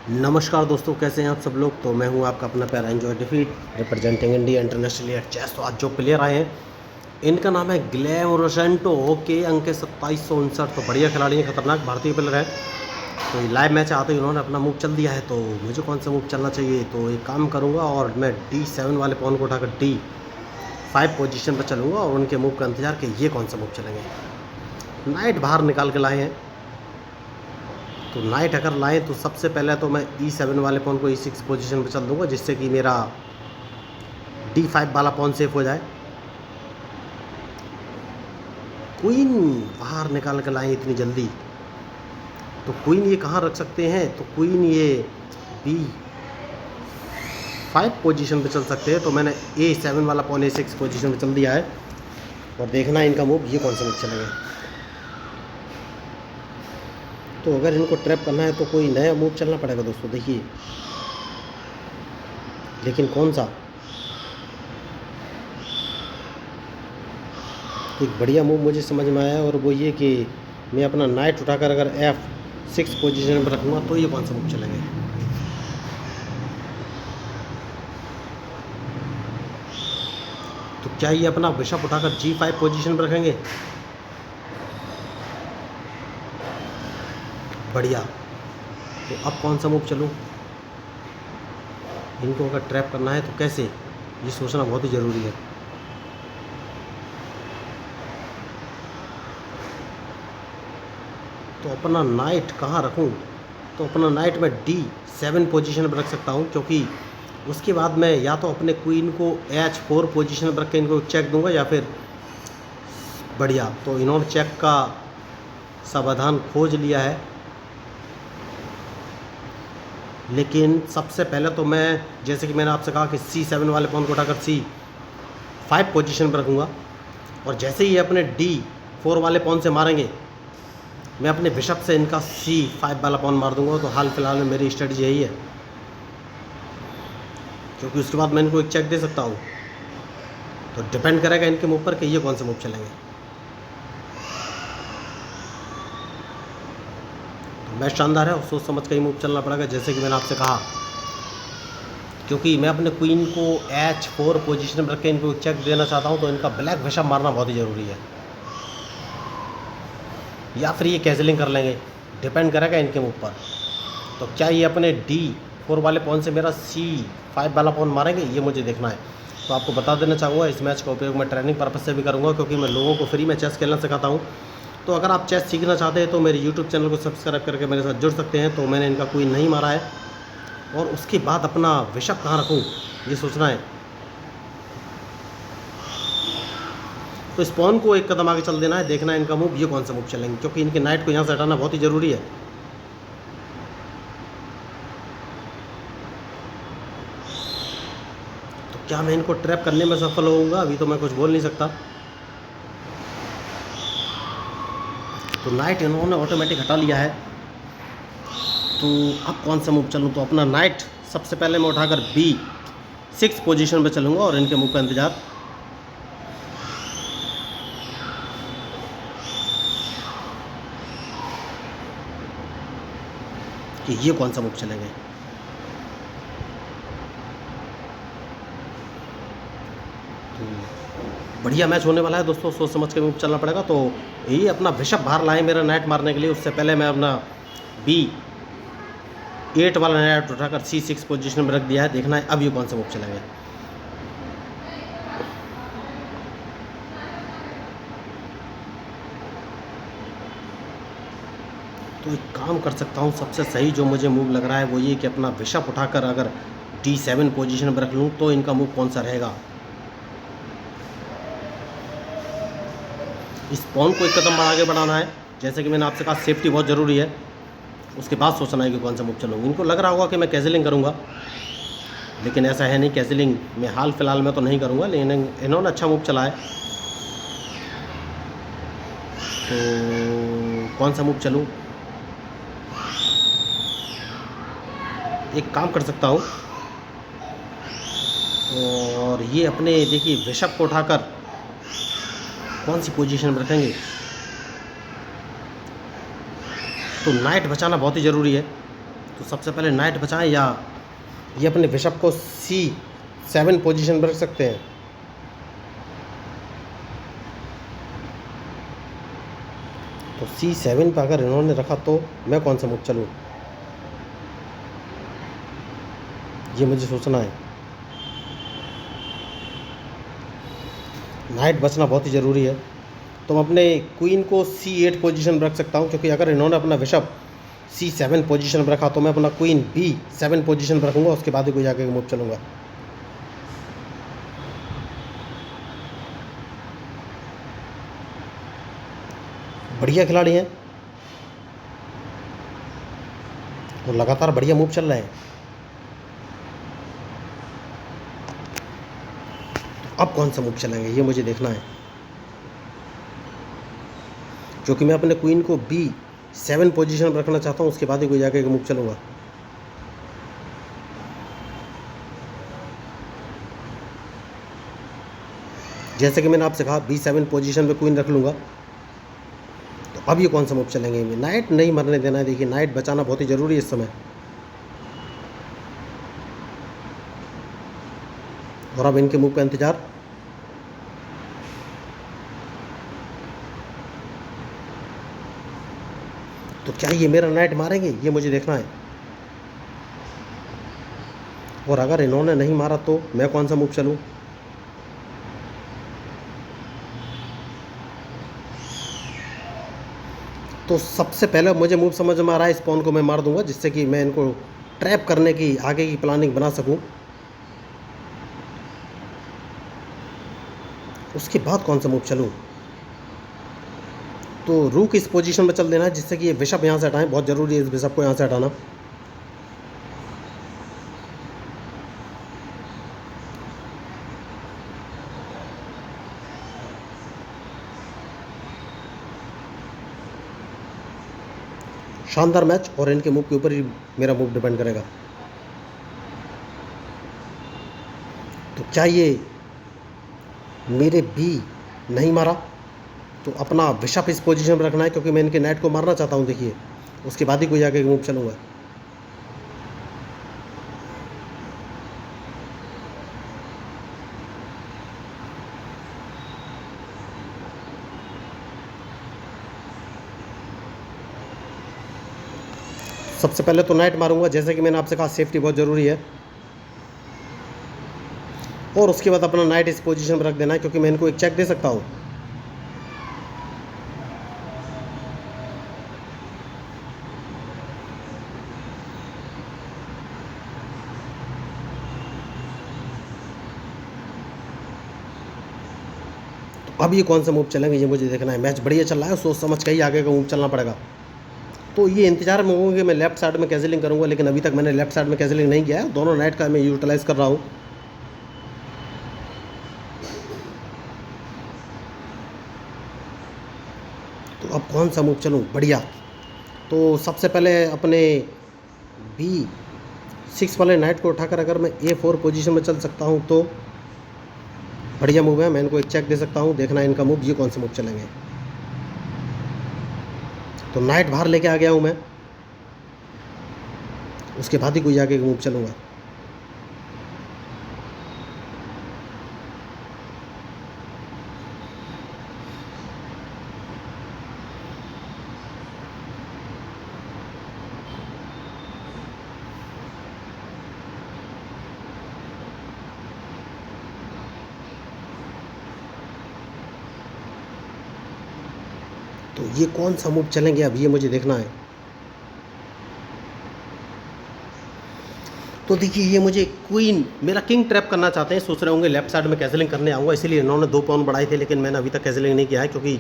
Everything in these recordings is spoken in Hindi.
नमस्कार दोस्तों, कैसे हैं आप सब लोग। तो मैं हूं आपका अपना प्यारा enjoy defeat representing India internationally at chess. तो आज जो प्लेयर आए हैं इनका नाम है ग्लेम रोसेंटो। ओके, अंक 2759। तो बढ़िया खिलाड़ी हैं, खतरनाक भारतीय प्लेयर है। तो ये लाइव मैच आते ही उन्होंने अपना मूव चल दिया है। तो मुझे कौन सा मूव चलना चाहिए, तो एक काम करूँगा और मैं D7 वाले पॉन को उठाकर D5 पोजीशन पर चलूँगा और उनके मूव का इंतजार कि ये कौन सा मूव चलेंगे। नाइट बाहर निकाल के लाए हैं, तो नाइट अगर लाएँ तो सबसे पहले तो मैं E7 वाले पॉन को E6 पोजीशन पर चल दूंगा, जिससे कि मेरा D5 वाला पॉन सेफ हो जाए। क्वीन बाहर निकाल के लाएँ इतनी जल्दी, तो क्वीन ये कहाँ रख सकते हैं, तो क्वीन ये B5 पोजीशन पे चल सकते हैं। तो मैंने A7 वाला पॉन A6 पोजीशन पे चल दिया है और देखना है इनका मूव, ये कौन सा मूव चलेंगे। तो अगर इनको ट्रैप करना है तो कोई नया मूव चलना पड़ेगा दोस्तों, देखिए, लेकिन कौन सा। तो एक बढ़िया मूव मुझे समझ में आया और वो ये कि मैं अपना नाइट उठाकर अगर F6 पोजीशन पर रखूँगा तो ये कौन सा मूव चलेंगे। तो क्या ये अपना बिशप उठाकर G5 पोजीशन पर रखेंगे। बढ़िया। तो अब कौन सा मूव चलूँ, इनको अगर ट्रैप करना है तो कैसे, ये सोचना बहुत ही ज़रूरी है। तो अपना नाइट कहाँ रखूँ, तो अपना नाइट मैं D7 पोजीशन पर रख सकता हूँ, क्योंकि उसके बाद मैं या तो अपने क्वीन को H4 पोजीशन पर रख के इनको चेक दूंगा या फिर बढ़िया। तो इन्होंने चेक का समाधान खोज लिया है, लेकिन सबसे पहले तो मैं, जैसे कि मैंने आपसे कहा कि C7 वाले पॉन को उठाकर C5 पोजीशन पर रखूँगा और जैसे ही ये अपने D4 वाले पॉन से मारेंगे मैं अपने बिशप से इनका C5 वाला पॉन मार दूंगा। तो हाल फिलहाल में मेरी स्ट्रेटजी यही है, क्योंकि उसके बाद मैं इनको एक चेक दे सकता हूँ। तो डिपेंड करेगा इनके मूव पर कि ये कौन से मूव चलेंगे। तो मैच शानदार है और सोच समझ के ही मूव चलना पड़ेगा, जैसे कि मैंने आपसे कहा, क्योंकि मैं अपने क्वीन को H4 पोजीशन पर रख के इनको चेक देना चाहता हूँ। तो इनका ब्लैक बिशप मारना बहुत ही ज़रूरी है, या फिर ये कैंसिलिंग कर लेंगे, डिपेंड करेगा इनके मूव पर। तो क्या ये अपने D4 वाले पॉन से मेरा C5 वाला पॉन मारेंगे, ये मुझे देखना है। तो आपको बता देना चाहूँगा, इस मैच का उपयोग मैं ट्रेनिंग पर्पज़ से भी करूँगा, क्योंकि मैं लोगों को फ्री में चेस खेलना सिखाता हूँ। तो अगर आप चेस सीखना चाहते हैं तो मेरे यूट्यूब चैनल को सब्सक्राइब करके मेरे साथ जुड़ सकते हैं। तो मैंने इनका क्वीन नहीं मारा है और उसके बाद अपना बिशप कहाँ रखूँ, ये सोचना है। तो इस पॉन को एक कदम आगे चल देना है, देखना है इनका मूव, ये कौन सा मूव चलेंगे, क्योंकि इनके नाइट को यहाँ से हटाना बहुत ही ज़रूरी है। तो क्या मैं इनको ट्रैप करने में सफल होऊंगा, अभी तो मैं कुछ बोल नहीं सकता। तो नाइट इन्होंने ऑटोमेटिक हटा लिया है, तो अब कौन सा मूव चलूँ। तो अपना नाइट सबसे पहले मैं उठाकर B6 पोजीशन पे चलूँगा और इनके मूव का इंतज़ार। कि ये कौन सा मूव चलेंगे। तो बढ़िया मैच होने वाला है दोस्तों, सोच समझ के मूव चलना पड़ेगा। तो यही अपना बिशप बाहर लाए मेरा नाइट मारने के लिए, उससे पहले मैं अपना B8 वाला नाइट उठाकर C6 पोजीशन में रख दिया है। देखना है अब ये कौन सा मूव चलेंगे। तो एक काम कर सकता हूँ, सबसे सही जो मुझे मूव लग रहा है वो ये कि अपना बिशप उठाकर अगर D7 पोजीशन पर रख लूँ तो इनका मूव कौन सा रहेगा। इस पॉन को एक कदम आगे बढ़ाना है, जैसे कि मैंने आपसे कहा, सेफ्टी बहुत ज़रूरी है। उसके बाद सोचना है कि कौन सा मूव चलूँगा। इनको लग रहा होगा कि मैं कैंसिलिंग करूँगा, लेकिन ऐसा है नहीं। कैंसिलिंग मैं हाल फिलहाल में तो नहीं करूँगा, लेकिन इन्होंने अच्छा मूव चला है। तो कौन सा मूव चलूँ, एक काम कर सकता हूँ और ये अपने, देखिए, बिशप को उठाकर कौन सी पोजीशन में रखेंगे। तो नाइट बचाना बहुत ही ज़रूरी है, तो सबसे पहले नाइट बचाएं या ये अपने बिशप को C7 पोजीशन पर रख सकते हैं। तो C7 पर अगर इन्होंने रखा तो मैं कौन सा मूव चलूँ, ये मुझे सोचना है। नाइट बचना बहुत ही ज़रूरी है। तो मैं अपने क्वीन को C8 पोजीशन पर रख सकता हूँ, क्योंकि अगर इन्होंने अपना बिशप C7 पोजीशन पर रखा तो मैं अपना क्वीन B7 पोजीशन पर रखूँगा, उसके बाद ही कोई जाके मूव चलूँगा। बढ़िया खिलाड़ी हैं और लगातार बढ़िया मूव चल रहे हैं। तो अब कौन सा मूव चलेंगे ये मुझे देखना है, क्योंकि मैं अपने क्वीन को B7 पोजीशन पर रखना चाहता हूँ, उसके बाद ही कोई जाके मूव चलूँगा। जैसे कि मैंने आपसे कहा B7 पोजीशन पे क्वीन रख लूँगा। तो अब ये कौन सा मूव चलेंगे, में नाइट नहीं मरने देना है। देखिए नाइट बचाना बहुत ही ज़रूरी है इस समय। और अब इनके मूव का इंतज़ार। तो क्या ये मेरा नाइट मारेंगे, ये मुझे देखना है। और अगर इन्होंने नहीं मारा तो मैं कौन सा मूव चलूँ। तो सबसे पहले मुझे मूव समझ में आ रहा है, इस पॉन को मैं मार दूंगा, जिससे कि मैं इनको ट्रैप करने की आगे की प्लानिंग बना सकूं। उसके बाद कौन सा मूव चलूं। तो रूक इस पोजीशन में चल देना है, जिससे कि ये बिशप यहाँ से हटाएं। बहुत ज़रूरी है इस बिशप को यहाँ से हटाना। शानदार मैच, और इनके मूव के ऊपर ही मेरा मूव डिपेंड करेगा। तो क्या ये मेरे B नहीं मारा तो अपना बिशप इस पोजीशन पर रखना है, क्योंकि मैं इनके नाइट को मारना चाहता हूँ। देखिए उसके बाद ही कोई जाके मूव चलूँगा। सबसे पहले तो नाइट मारूंगा, जैसे कि मैंने आपसे कहा सेफ्टी बहुत ज़रूरी है। और उसके बाद अपना नाइट इस पोजीशन पर रख देना है, क्योंकि मैं इनको एक चेक दे सकता हूँ। तो अब ये कौन सा मूव चलेंगे ये मुझे देखना है। मैच बढ़िया चल रहा है, सोच समझ के ही आगे का मूव चलना पड़ेगा। तो ये इंतजार में होंगे मैं लेफ्ट साइड में कैजलिंग करूंगा, लेकिन अभी तक मैंने लेफ्ट साइड में कैजलिंग नहीं किया है। दोनों नाइट का मैं यूटिलाइज कर रहा हूँ। तो अब कौन सा मूव चलूँ बढ़िया। तो सबसे पहले अपने B6 वाले नाइट को उठाकर अगर मैं A4 पोजीशन में चल सकता हूँ तो बढ़िया मूव है। मैं इनको एक चेक दे सकता हूँ। देखना है इनका मूव, ये कौन सा मूव चलेंगे। तो नाइट बाहर लेके आ गया हूँ मैं, उसके बाद ही कोई जाके मूव चलूँगा। तो ये कौन सा मूव चलेंगे अब ये मुझे देखना है। तो देखिए ये मुझे क्वीन, मेरा किंग ट्रैप करना चाहते हैं। सोच रहे होंगे लेफ्ट साइड में कैसलिंग करने आऊँगा, इसीलिए इन्होंने 2 पॉन बढ़ाए थे, लेकिन मैंने अभी तक कैसलिंग नहीं किया है, क्योंकि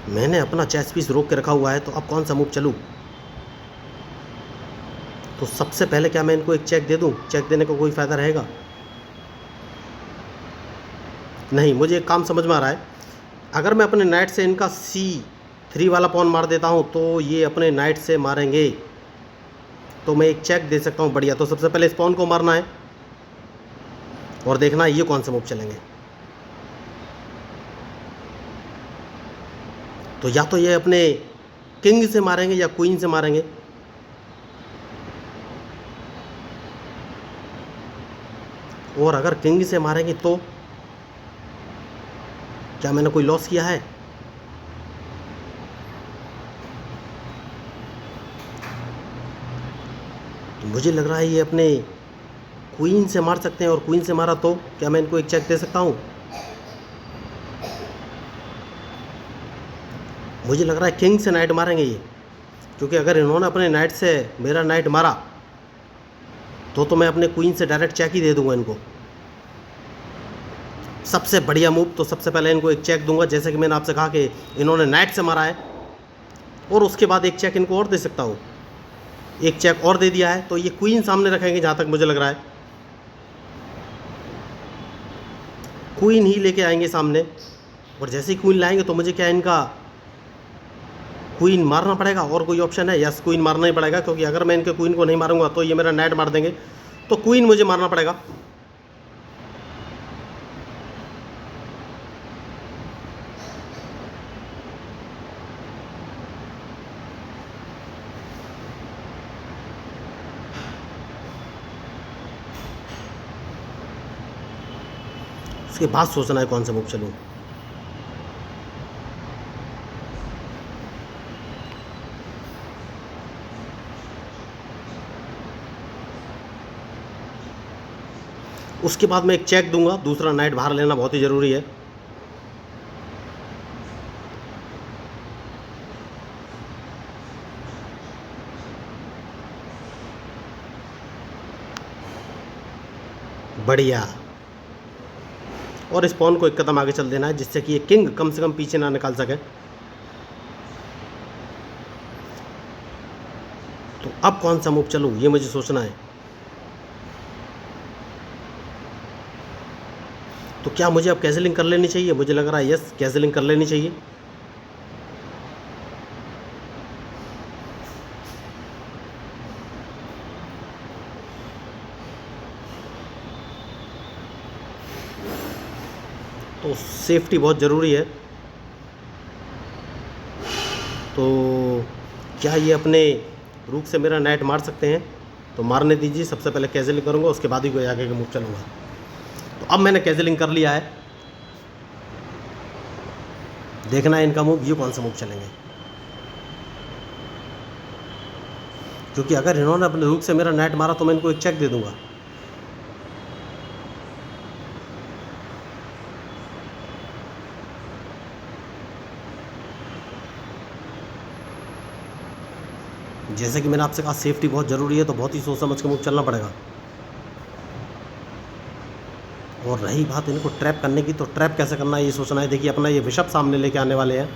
मैंने अपना चेस पीस रोक के रखा हुआ है। तो अब कौन सा मूव चलूँ। तो सबसे पहले क्या मैं इनको एक चेक दे दूँ। चेक देने का कोई फ़ायदा रहेगा नहीं। मुझे एक काम समझ में आ रहा है, अगर मैं अपने नाइट से इनका C3 वाला पॉन मार देता हूँ तो ये अपने नाइट से मारेंगे। तो मैं एक चेक दे सकता हूँ बढ़िया। तो सबसे पहले इस पॉन को मारना है और देखना है ये कौन सा मूव चलेंगे। तो या तो ये अपने किंग से मारेंगे या क्वीन से मारेंगे। और अगर किंग से मारेंगे तो क्या मैंने कोई लॉस किया है? तो मुझे लग रहा है ये अपने क्वीन से मार सकते हैं, और क्वीन से मारा तो क्या मैं इनको एक चेक दे सकता हूँ? मुझे लग रहा है किंग से नाइट मारेंगे ये, क्योंकि अगर इन्होंने अपने नाइट से मेरा नाइट मारा तो मैं अपने क्वीन से डायरेक्ट चेक ही दे दूंगा इनको। सबसे बढ़िया मूव, तो सबसे पहले इनको एक चेक दूंगा, जैसे कि मैंने आपसे कहा कि इन्होंने नाइट से मारा है, और उसके बाद एक चेक इनको और दे सकता हूँ। एक चेक और दे दिया है तो ये क्वीन सामने रखेंगे, जहाँ तक मुझे लग रहा है क्वीन ही लेके आएंगे सामने। और जैसे ही क्वीन लाएंगे तो मुझे क्या इनका क्वीन मारना पड़ेगा, और कोई ऑप्शन है? यस, क्वीन मारना ही पड़ेगा, क्योंकि अगर मैं इनके क्वीन को नहीं मारूंगा तो ये मेरा नाइट मार देंगे, तो क्वीन मुझे मारना पड़ेगा। उसके बाद सोचना है कौन सा मूव चलूँ। उसके बाद मैं एक चेक दूंगा, दूसरा नाइट बाहर लेना बहुत ही ज़रूरी है। बढ़िया। और इस पॉन को एक कदम आगे चल देना है, जिससे कि ये किंग कम से कम पीछे ना निकाल सके। तो अब कौन सा मूव चलूँ ये मुझे सोचना है। तो क्या मुझे अब कैजलिंग कर लेनी चाहिए? मुझे लग रहा है यस, कैजलिंग कर लेनी चाहिए। तो सेफ्टी बहुत ज़रूरी है। तो क्या ये अपने रूक से मेरा नाइट मार सकते हैं? तो मारने दीजिए, सबसे पहले कैजलिंग करूँगा, उसके बाद ही कोई आगे का मूव चलूँगा। तो अब मैंने कैजलिंग कर लिया है, देखना है इनका मूव, ये कौन सा मूव चलेंगे। क्योंकि अगर इन्होंने अपने रूक से मेरा नाइट मारा तो मैं इनको एक चेक दे दूंगा। जैसे कि मैंने आपसे कहा सेफ्टी बहुत ज़रूरी है, तो बहुत ही सोच समझ के मूव चलना पड़ेगा। और रही बात इनको ट्रैप करने की, तो ट्रैप कैसे करना है ये सोचना है। देखिए अपना ये बिशप सामने लेके आने वाले हैं,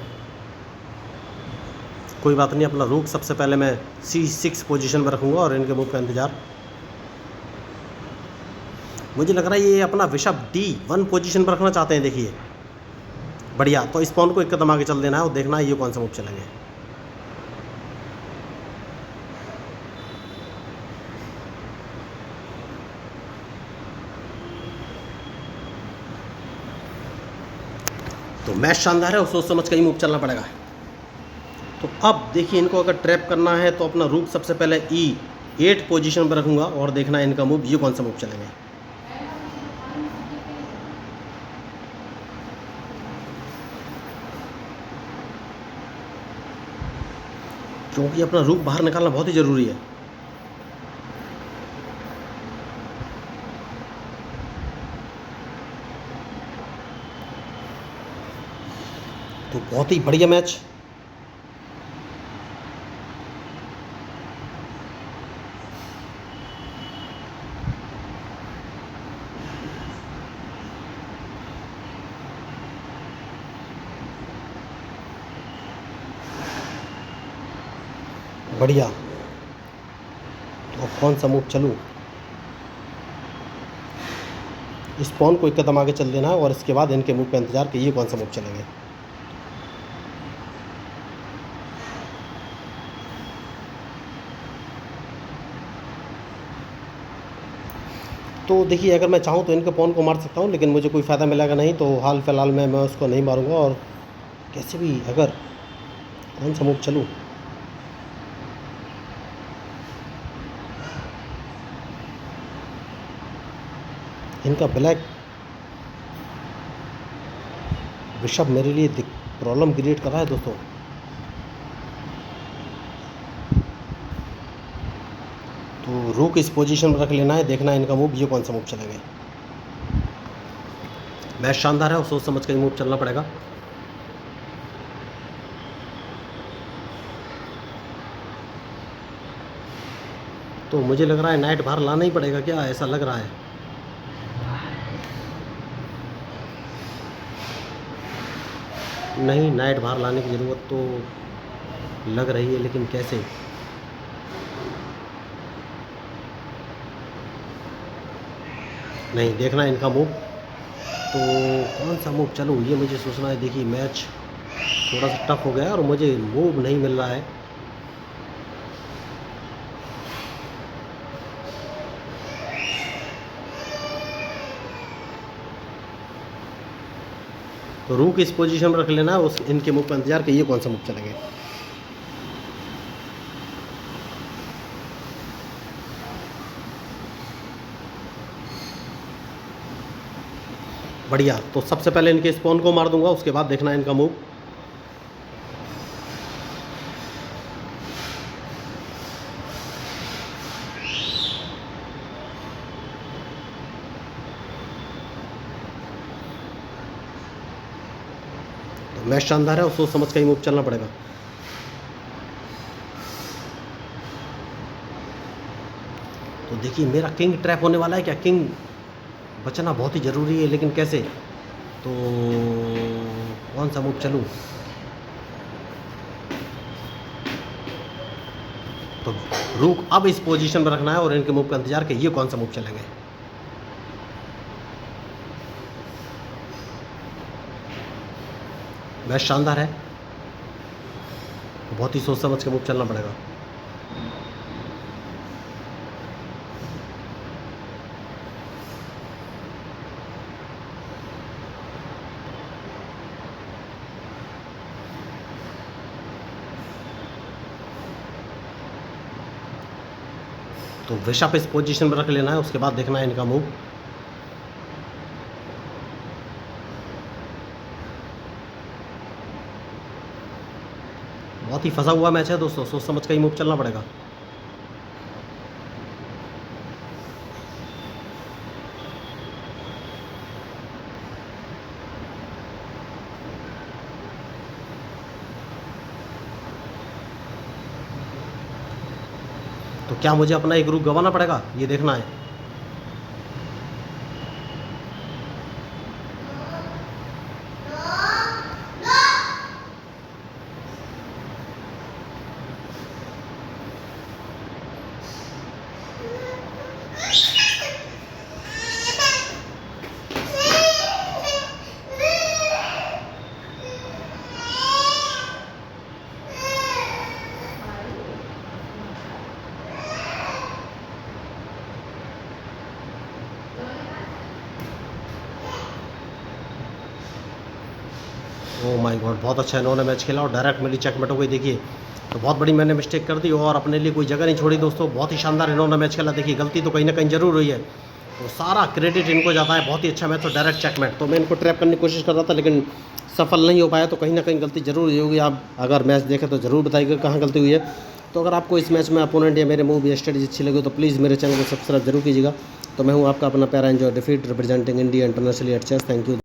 कोई बात नहीं, अपना रूक सबसे पहले मैं C6 पोजीशन में रखूँगा और इनके मूव का इंतज़ार। मुझे लग रहा है ये अपना बिशप D1 पोजीशन पर रखना चाहते हैं। देखिए बढ़िया, तो इस पॉन को एक कदम आगे चल देना है और देखना है ये कौन सा मूव चलेंगे। तो मैच शानदार है और सोच समझ कर ही मूव चलना पड़ेगा। तो अब देखिए इनको अगर ट्रैप करना है तो अपना रूक सबसे पहले E8 पोजीशन पर रखूँगा और देखना है इनका मूव, ये कौन सा मूव चलेंगे। क्योंकि अपना रूक बाहर निकालना बहुत ही ज़रूरी है। तो बहुत ही बढ़िया मैच। बढ़िया, तो अब कौन सा मूव चलूँ। इस पॉन को एक कदम आगे चल देना है और इसके बाद इनके मूव का इंतजार कि ये कौन सा मूव चलेंगे। तो देखिए अगर मैं चाहूँ तो इनके पॉन को मार सकता हूँ, लेकिन मुझे कोई फ़ायदा मिलेगा नहीं, तो हाल फिलहाल में मैं उसको नहीं मारूंगा। और कैसे भी अगर कौन सा मूव चलूँ, इनका ब्लैक बिशप मेरे लिए प्रॉब्लम क्रिएट कर रहा है दोस्तों। तो रूक इस पोजीशन पर रख लेना है, देखना है इनका मूव, ये कौन सा मूव चलेगा। मैच शानदार है और सोच समझ कर मूव चलना पड़ेगा। तो मुझे लग रहा है नाइट बाहर लाना ही पड़ेगा क्या, ऐसा लग रहा है। नहीं, नाइट बाहर लाने की ज़रूरत तो लग रही है, लेकिन कैसे। नहीं, देखना है इनका मूव, तो कौन सा मूव चलूँ ये मुझे सोचना है। देखिए मैच थोड़ा सा टफ हो गया और मुझे मूव नहीं मिल रहा है। तो रूक इस पोजीशन में रख लेना है, उस इनके मूव पर इंतजार कि ये कौन सा मूव चलेंगे। बढ़िया, तो सबसे पहले इनके स्पॉन को मार दूंगा, उसके बाद देखना है इनका मूव। तो मैच शानदार है और सोच समझ कर ही मूव चलना पड़ेगा। तो देखिए मेरा किंग ट्रैप होने वाला है क्या, किंग बचना बहुत ही ज़रूरी है, लेकिन कैसे। तो कौन सा मूव चलूँ। तो रूक अब इस पोजीशन पर रखना है और इनके मूव का इंतजार कि ये कौन सा मूव चलेंगे। मैच शानदार है, बहुत ही सोच समझ के मूव चलना पड़ेगा। तो बिशप इस पोजीशन पर रख लेना है, उसके बाद देखना है इनका मूव। बहुत ही फंसा हुआ मैच है दोस्तों, सोच समझ कर ही मूव चलना पड़ेगा। तो क्या मुझे अपना एक रूक गंवाना पड़ेगा, ये देखना है। ओह माय गॉड, बहुत अच्छा इन्होंने मैच खेला और डायरेक्ट मेरी चेकमेट हो गई। देखिए तो बहुत बड़ी मैंने मिस्टेक कर दी और अपने लिए कोई जगह नहीं छोड़ी दोस्तों। बहुत ही शानदार इन्होंने मैच खेला। देखिए गलती तो कहीं ना कहीं ज़रूर हुई है, तो सारा क्रेडिट इनको जाता है। बहुत ही अच्छा मैच और डायरेक्ट चेकमेट। तो मैं इनको ट्रैप करने की कोशिश कर रहा था लेकिन सफल नहीं हो पाया, तो कहीं ना कहीं गलती ज़रूर हुई होगी। आप अगर मैच देखें तो ज़रूर बताइएगा कहाँ गलती हुई है। तो अगर आपको इस मैच में अपोनेंट या मेरे मूव या स्ट्रेटजी अच्छी लगी तो प्लीज़ मेरे चैनल को सब्सक्राइब जरूर कीजिएगा। तो मैं हूँ आपका अपना प्यारा enjoy defeat representing India internationally at chess. Thank you.